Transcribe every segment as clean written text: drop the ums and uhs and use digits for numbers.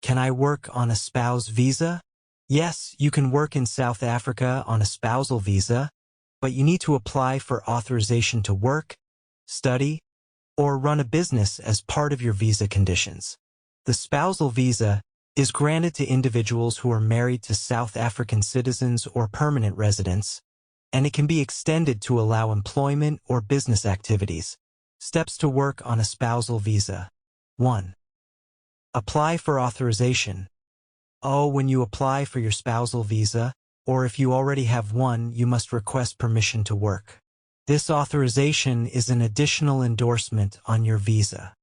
Can I work on a spouse visa? Yes, you can work in South Africa on a spousal visa, but you need to apply for authorization to work, study, or run a business as part of your visa conditions. The spousal visa is granted to individuals who are married to South African citizens or permanent residents, and it can be extended to allow employment or business activities. Steps to work on a spousal visa. 1. Apply for authorization. When you apply for your spousal visa, or if you already have one, you must request permission to work. This authorization is an additional endorsement on your visa.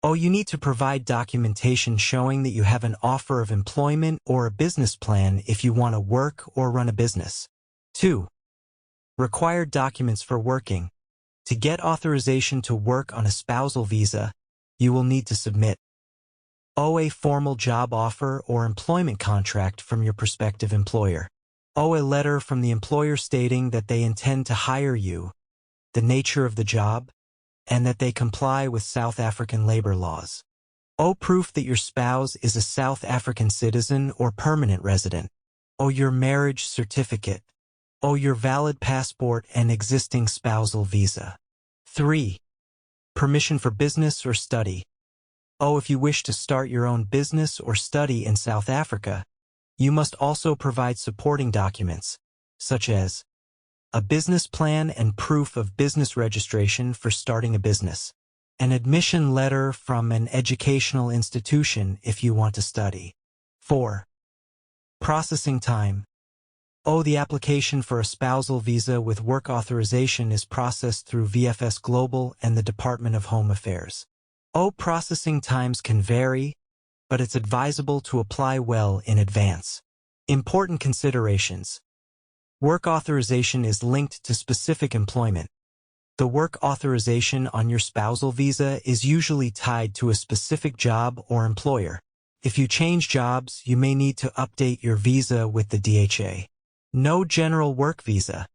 You need to provide documentation showing that you have an offer of employment or a business plan if you want to work or run a business. 2. Required documents for working. To get authorization to work on a spousal visa, you will need to submit a formal job offer or employment contract from your prospective employer. A letter from the employer stating that they intend to hire you, the nature of the job, and that they comply with South African labor laws. Proof that your spouse is a South African citizen or permanent resident. Your marriage certificate. Your valid passport and existing spousal visa. 3. Permission for business or study. If you wish to start your own business or study in South Africa, you must also provide supporting documents, such as a business plan and proof of business registration for starting a business, an admission letter from an educational institution if you want to study. 4. Processing time. The application for a spousal visa with work authorization is processed through VFS Global and the Department of Home Affairs. Processing times can vary, but it's advisable to apply well in advance. Important considerations. Work authorization is linked to specific employment. The work authorization on your spousal visa is usually tied to a specific job or employer. If you change jobs, you may need to update your visa with the DHA. No general work visa.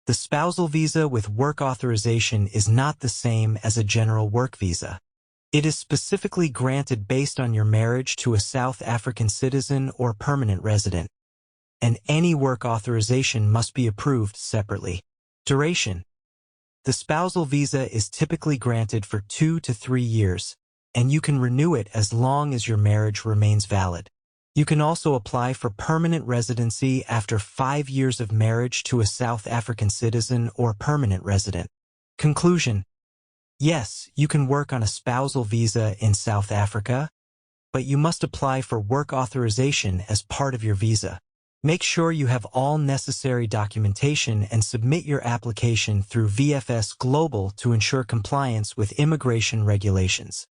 The spousal visa with work authorization is not the same as a general work visa. It is specifically granted based on your marriage to a South African citizen or permanent resident, and any work authorization must be approved separately. Duration. The spousal visa is typically granted for 2 to 3 years, and you can renew it as long as your marriage remains valid. You can also apply for permanent residency after 5 years of marriage to a South African citizen or permanent resident. Conclusion. Yes, you can work on a spousal visa in South Africa, but you must apply for work authorization as part of your visa. Make sure you have all necessary documentation and submit your application through VFS Global to ensure compliance with immigration regulations.